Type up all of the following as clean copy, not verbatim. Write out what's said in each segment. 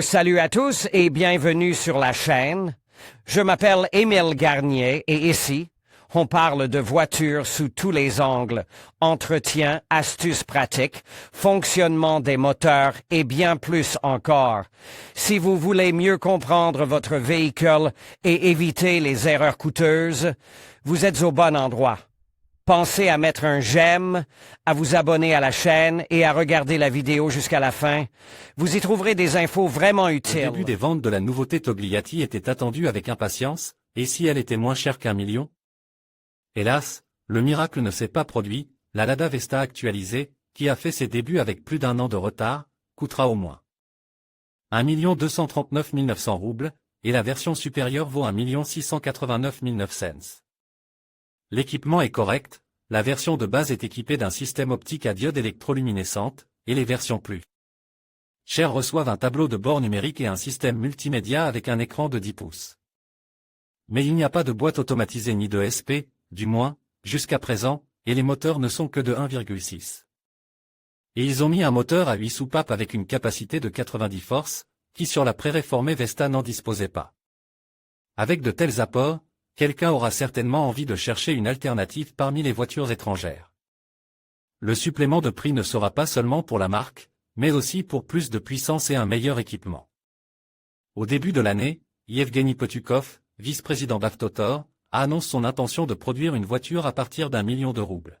Salut à tous et bienvenue sur la chaîne. Je m'appelle Émile Garnier et ici, on parle de voitures sous tous les angles, entretien, astuces pratiques, fonctionnement des moteurs et bien plus encore. Si vous voulez mieux comprendre votre véhicule et éviter les erreurs coûteuses, vous êtes au bon endroit. Pensez à mettre un j'aime, à vous abonner à la chaîne et à regarder la vidéo jusqu'à la fin. Vous y trouverez des infos vraiment utiles. Le début des ventes de la nouveauté Togliatti était attendu avec impatience, et si elle était moins chère qu'1 million? Hélas, le miracle ne s'est pas produit, la Lada Vesta actualisée, qui a fait ses débuts avec plus d'1 an de retard, coûtera au moins 1 239 900 roubles, et la version supérieure vaut 1 689 900. L'équipement est correct, la version de base est équipée d'un système optique à diode électroluminescente, et les versions plus chères reçoivent un tableau de bord numérique et un système multimédia avec un écran de 10 pouces. Mais il n'y a pas de boîte automatisée ni de SP, du moins, jusqu'à présent, et les moteurs ne sont que de 1,6. Et ils ont mis un moteur à 8 soupapes avec une capacité de 90 forces, qui sur la pré-réformée Vesta n'en disposait pas. Avec de tels apports, quelqu'un aura certainement envie de chercher une alternative parmi les voitures étrangères. Le supplément de prix ne sera pas seulement pour la marque, mais aussi pour plus de puissance et un meilleur équipement. Au début de l'année, Yevgeny Potukov, vice-président d'Avtotor, a annoncé son intention de produire une voiture à partir d'1 million de roubles.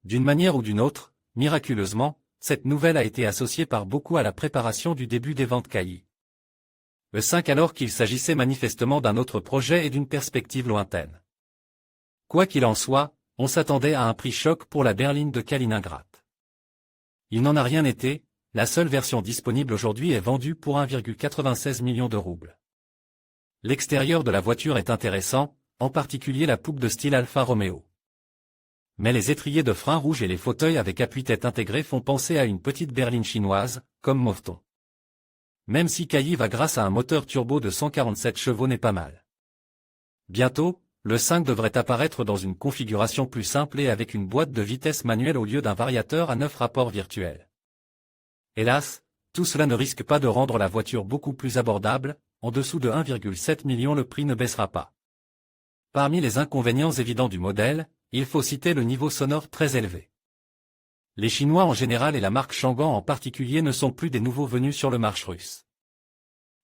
D'une manière ou d'une autre, miraculeusement, cette nouvelle a été associée par beaucoup à la préparation du début des ventes Kai E5 alors qu'il s'agissait manifestement d'un autre projet et d'une perspective lointaine. Quoi qu'il en soit, on s'attendait à un prix choc pour la berline de Kaliningrad. Il n'en a rien été, la seule version disponible aujourd'hui est vendue pour 1,96 million de roubles. L'extérieur de la voiture est intéressant, en particulier la poupe de style Alfa Romeo. Mais les étriers de frein rouge et les fauteuils avec appui-tête intégré font penser à une petite berline chinoise, comme Mofton. Même si Kai va grâce à un moteur turbo de 147 chevaux n'est pas mal. Bientôt, le 5 devrait apparaître dans une configuration plus simple et avec une boîte de vitesse manuelle au lieu d'un variateur à 9 rapports virtuels. Hélas, tout cela ne risque pas de rendre la voiture beaucoup plus abordable, en dessous de 1,7 million le prix ne baissera pas. Parmi les inconvénients évidents du modèle, il faut citer le niveau sonore très élevé. Les Chinois en général et la marque Changan en particulier ne sont plus des nouveaux venus sur le marché russe.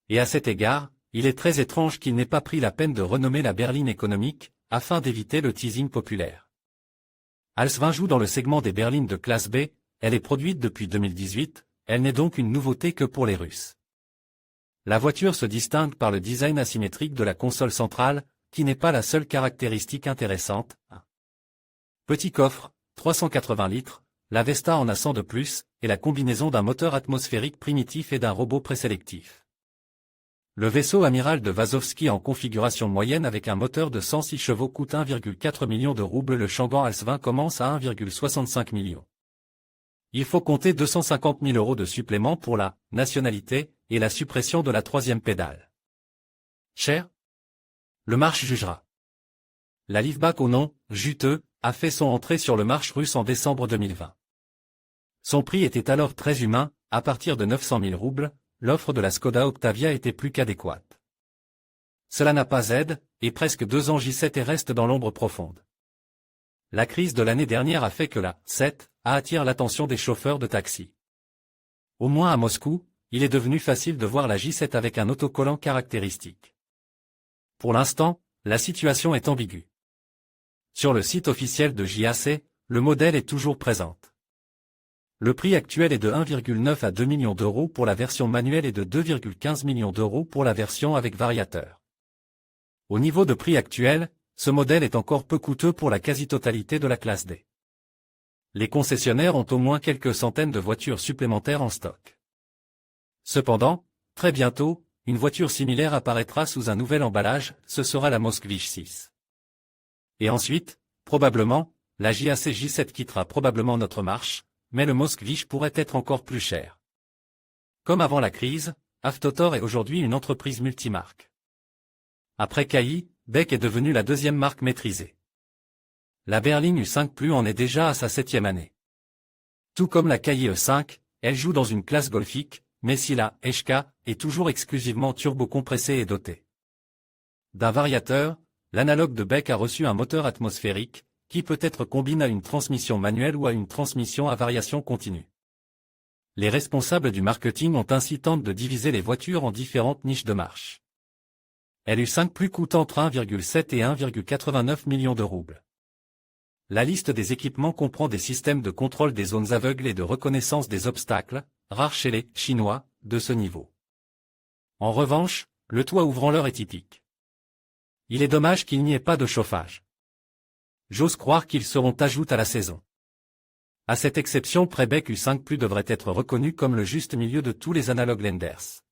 Et à cet égard, il est très étrange qu'il n'ait pas pris la peine de renommer la berline économique, afin d'éviter le teasing populaire. Alsvin joue dans le segment des berlines de classe B, elle est produite depuis 2018, elle n'est donc une nouveauté que pour les Russes. La voiture se distingue par le design asymétrique de la console centrale, qui n'est pas la seule caractéristique intéressante. Petit coffre, 380 litres, la Vesta en a 100 de plus, et la combinaison d'un moteur atmosphérique primitif et d'un robot présélectif. Le vaisseau amiral de Vazovski en configuration moyenne avec un moteur de 106 chevaux coûte 1,4 million de roubles. Le Changan AS20 commence à 1,65 million. Il faut compter 250 000 € de supplément pour la nationalité et la suppression de la troisième pédale. Cher? Le marché jugera. La liftback au nom juteux a fait son entrée sur le marché russe en décembre 2020. Son prix était alors très humain, à partir de 900 000 roubles, l'offre de la Skoda Octavia était plus qu'adéquate. Cela n'a pas aidé, et presque 2 ans J7 et reste dans l'ombre profonde. La crise de l'année dernière a fait que la 7 attire l'attention des chauffeurs de taxi. Au moins à Moscou, il est devenu facile de voir la J7 avec un autocollant caractéristique. Pour l'instant, la situation est ambiguë. Sur le site officiel de JAC, le modèle est toujours présent. Le prix actuel est de 1,9 à 2 millions d'euros pour la version manuelle et de 2,15 millions d'euros pour la version avec variateur. Au niveau de prix actuel, ce modèle est encore peu coûteux pour la quasi-totalité de la classe D. Les concessionnaires ont au moins quelques centaines de voitures supplémentaires en stock. Cependant, très bientôt, une voiture similaire apparaîtra sous un nouvel emballage, ce sera la Moskvich 6. Et ensuite, probablement, la JAC J7 quittera probablement notre marche, mais le Moskvich pourrait être encore plus cher. Comme avant la crise, Avtotor est aujourd'hui une entreprise multimarque. Après Kai, Beck est devenue la deuxième marque maîtrisée. La berline U5 Plus en est déjà à sa 7e année. Tout comme la Kai E5, elle joue dans une classe golfique, mais si la HK est toujours exclusivement turbo-compressée et dotée d'un variateur, l'analogue de Beck a reçu un moteur atmosphérique, qui peut être combiné à une transmission manuelle ou à une transmission à variation continue. Les responsables du marketing ont ainsi tenté de diviser les voitures en différentes niches de marche. LU5 plus coûte entre 1,7 et 1,89 millions de roubles. La liste des équipements comprend des systèmes de contrôle des zones aveugles et de reconnaissance des obstacles, rares chez les Chinois, de ce niveau. En revanche, le toit ouvrant-leur est typique. Il est dommage qu'il n'y ait pas de chauffage. J'ose croire qu'ils seront ajoutés à la saison. À cette exception près, Beck U5 Plus devrait être reconnu comme le juste milieu de tous les analogues Lenders.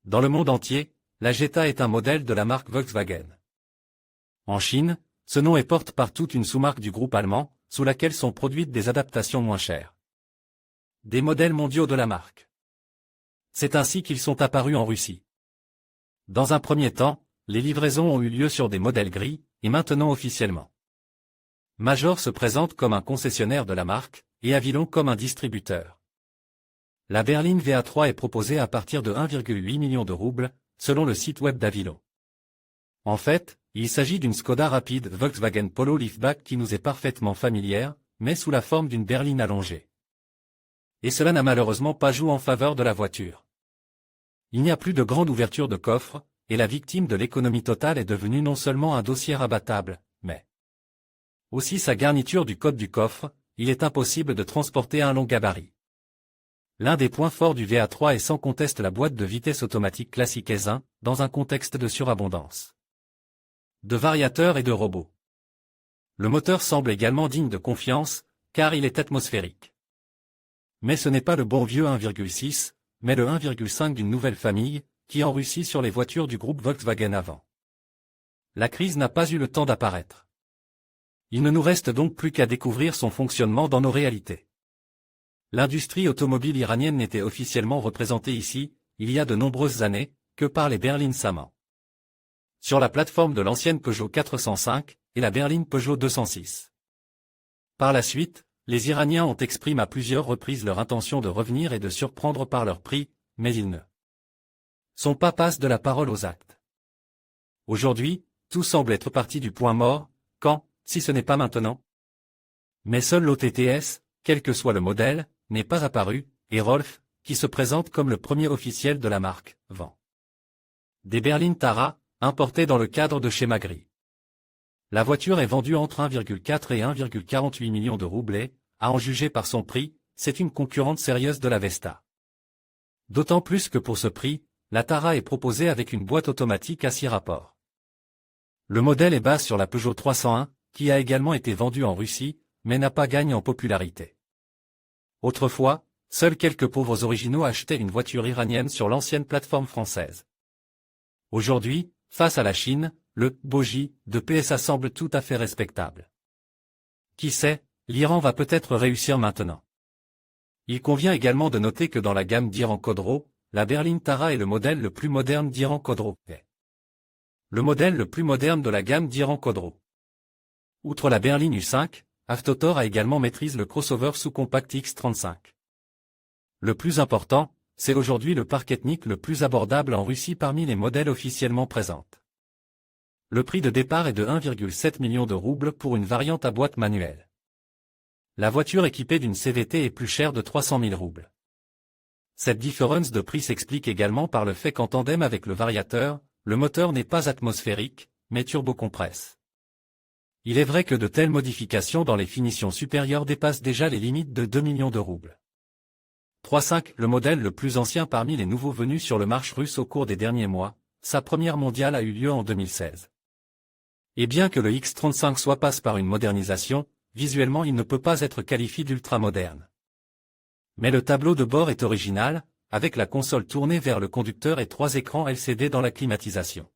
Dans le monde entier, la Jetta est un modèle de la marque Volkswagen. En Chine, ce nom est porté par toute une sous-marque du groupe allemand, sous laquelle sont produites des adaptations moins chères. Des modèles mondiaux de la marque. C'est ainsi qu'ils sont apparus en Russie. Dans un premier temps, les livraisons ont eu lieu sur des modèles gris, et maintenant officiellement. Major se présente comme un concessionnaire de la marque, et Avilon comme un distributeur. La berline VA3 est proposée à partir de 1,8 million de roubles, selon le site web d'Avilon. En fait, il s'agit d'une Skoda rapide Volkswagen Polo Liftback qui nous est parfaitement familière, mais sous la forme d'une berline allongée. Et cela n'a malheureusement pas joué en faveur de la voiture. Il n'y a plus de grande ouverture de coffre, et la victime de l'économie totale est devenue non seulement un dossier rabattable, mais aussi sa garniture du code du coffre, il est impossible de transporter un long gabarit. L'un des points forts du VA3 est sans conteste la boîte de vitesse automatique classique S1, dans un contexte de surabondance de variateurs et de robots. Le moteur semble également digne de confiance, car il est atmosphérique. Mais ce n'est pas le bon vieux 1,6, mais le 1,5 d'une nouvelle famille, qui en Russie sur les voitures du groupe Volkswagen avant. La crise n'a pas eu le temps d'apparaître. Il ne nous reste donc plus qu'à découvrir son fonctionnement dans nos réalités. L'industrie automobile iranienne n'était officiellement représentée ici, il y a de nombreuses années, que par les berlines Saman. Sur la plateforme de l'ancienne Peugeot 405 et la berline Peugeot 206. Par la suite, les Iraniens ont exprimé à plusieurs reprises leur intention de revenir et de surprendre par leur prix, mais ils ne sont pas passés de la parole aux actes. Aujourd'hui, tout semble être parti du point mort, quand, si ce n'est pas maintenant. Mais seul l'OTTS, quel que soit le modèle, n'est pas apparu, et Rolf, qui se présente comme le premier officiel de la marque, vend des berlines Tara, importées dans le cadre de schéma gris. La voiture est vendue entre 1,4 et 1,48 millions de roubles et, à en juger par son prix, c'est une concurrente sérieuse de la Vesta. D'autant plus que pour ce prix, la Tara est proposée avec une boîte automatique à 6 rapports. Le modèle est basé sur la Peugeot 301, qui a également été vendue en Russie, mais n'a pas gagné en popularité. Autrefois, seuls quelques pauvres originaux achetaient une voiture iranienne sur l'ancienne plateforme française. Aujourd'hui, face à la Chine, le « bogie » de PSA semble tout à fait respectable. Qui sait, l'Iran va peut-être réussir maintenant. Il convient également de noter que dans la gamme d'Iran Khodro, la berline Tara est le modèle le plus moderne d'Iran Khodro. Le modèle le plus moderne de la gamme d'Iran Khodro. Outre la berline U5, Avtotor a également maîtrise le crossover sous-compact X35. Le plus important, c'est aujourd'hui le parc ethnique le plus abordable en Russie parmi les modèles officiellement présents. Le prix de départ est de 1,7 million de roubles pour une variante à boîte manuelle. La voiture équipée d'une CVT est plus chère de 300 000 roubles. Cette différence de prix s'explique également par le fait qu'en tandem avec le variateur, le moteur n'est pas atmosphérique, mais turbocompresse. Il est vrai que de telles modifications dans les finitions supérieures dépassent déjà les limites de 2 millions de roubles. 3.5, le modèle le plus ancien parmi les nouveaux venus sur le marché russe au cours des derniers mois, sa première mondiale a eu lieu en 2016. Et bien que le X35 soit passe par une modernisation, visuellement il ne peut pas être qualifié d'ultra-moderne. Mais le tableau de bord est original, avec la console tournée vers le conducteur et 3 écrans LCD dans la climatisation.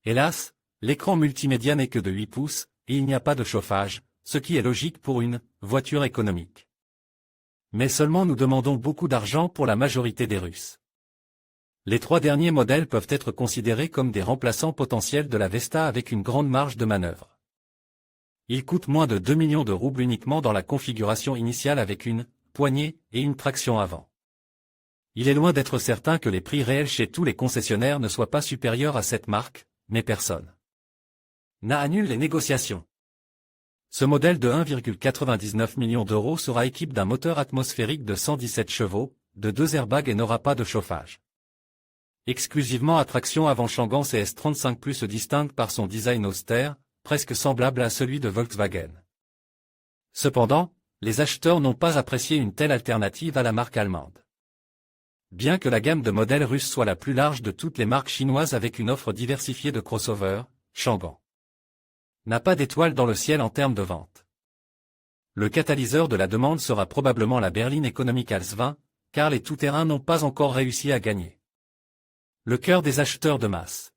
Hélas, l'écran multimédia n'est que de 8 pouces, et il n'y a pas de chauffage, ce qui est logique pour une voiture économique. Mais seulement nous demandons beaucoup d'argent pour la majorité des Russes. Les 3 derniers modèles peuvent être considérés comme des remplaçants potentiels de la Vesta avec une grande marge de manœuvre. Ils coûtent moins de 2 millions de roubles uniquement dans la configuration initiale avec une poignée et une traction avant. Il est loin d'être certain que les prix réels chez tous les concessionnaires ne soient pas supérieurs à cette marque, mais personne n'annule les négociations. Ce modèle de 1,99 million d'euros sera équipé d'un moteur atmosphérique de 117 chevaux, de 2 airbags et n'aura pas de chauffage. Exclusivement à traction avant Changan, CS35 se distingue par son design austère, presque semblable à celui de Volkswagen. Cependant, les acheteurs n'ont pas apprécié une telle alternative à la marque allemande. Bien que la gamme de modèles russes soit la plus large de toutes les marques chinoises avec une offre diversifiée de crossovers, Changan n'a pas d'étoile dans le ciel en termes de vente. Le catalyseur de la demande sera probablement la berline économique ALS 20, car les tout-terrains n'ont pas encore réussi à gagner le cœur des acheteurs de masse.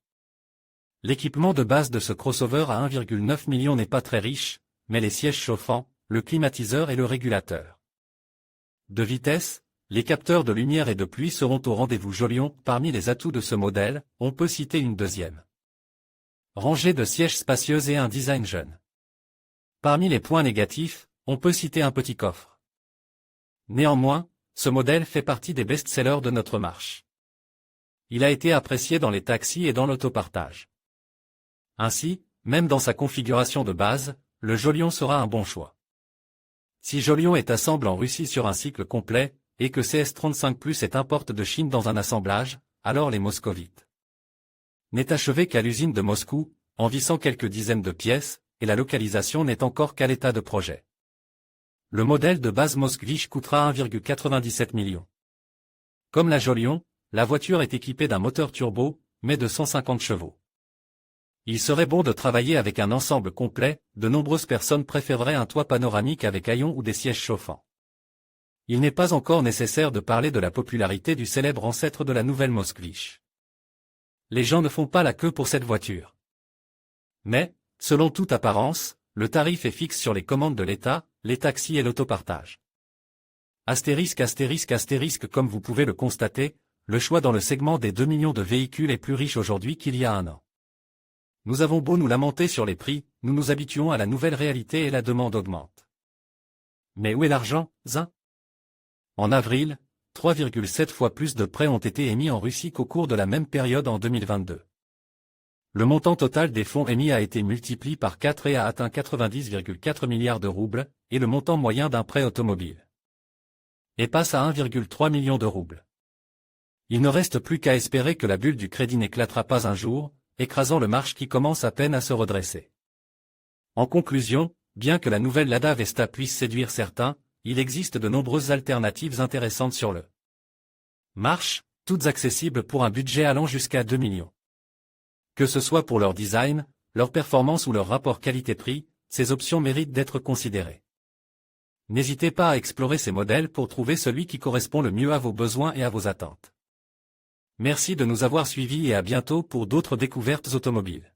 L'équipement de base de ce crossover à 1,9 million n'est pas très riche, mais les sièges chauffants, le climatiseur et le régulateur de vitesse, les capteurs de lumière et de pluie seront au rendez-vous. Jolion. Parmi les atouts de ce modèle, on peut citer une deuxième rangée de sièges spacieuses et un design jeune. Parmi les points négatifs, on peut citer un petit coffre. Néanmoins, ce modèle fait partie des best-sellers de notre marche. Il a été apprécié dans les taxis et dans l'autopartage. Ainsi, même dans sa configuration de base, le Jolion sera un bon choix. Si Jolion est assemblé en Russie sur un cycle complet, et que CS35 est importe de Chine dans un assemblage, alors les moscovites n'est achevé qu'à l'usine de Moscou, en vissant quelques dizaines de pièces, et la localisation n'est encore qu'à l'état de projet. Le modèle de base Moskvich coûtera 1,97 million. Comme la Jolion, la voiture est équipée d'un moteur turbo, mais de 150 chevaux. Il serait bon de travailler avec un ensemble complet, de nombreuses personnes préféreraient un toit panoramique avec haillons ou des sièges chauffants. Il n'est pas encore nécessaire de parler de la popularité du célèbre ancêtre de la nouvelle Moskvich. Les gens ne font pas la queue pour cette voiture. Mais, selon toute apparence, le tarif est fixe sur les commandes de l'État, les taxis et l'autopartage. Astérisque astérisque astérisque. Comme vous pouvez le constater, le choix dans le segment des 2 millions de véhicules est plus riche aujourd'hui qu'il y a un an. Nous avons beau nous lamenter sur les prix, nous nous habituons à la nouvelle réalité et la demande augmente. Mais où est l'argent, Zin ? En avril, 3,7 fois plus de prêts ont été émis en Russie qu'au cours de la même période en 2022. Le montant total des fonds émis a été multiplié par 4 et a atteint 90,4 milliards de roubles, et le montant moyen d'un prêt automobile et passe à 1,3 million de roubles. Il ne reste plus qu'à espérer que la bulle du crédit n'éclatera pas un jour, écrasant le marché qui commence à peine à se redresser. En conclusion, bien que la nouvelle Lada Vesta puisse séduire certains, il existe de nombreuses alternatives intéressantes sur le marché, toutes accessibles pour un budget allant jusqu'à 2 millions. Que ce soit pour leur design, leur performance ou leur rapport qualité-prix, ces options méritent d'être considérées. N'hésitez pas à explorer ces modèles pour trouver celui qui correspond le mieux à vos besoins et à vos attentes. Merci de nous avoir suivis et à bientôt pour d'autres découvertes automobiles.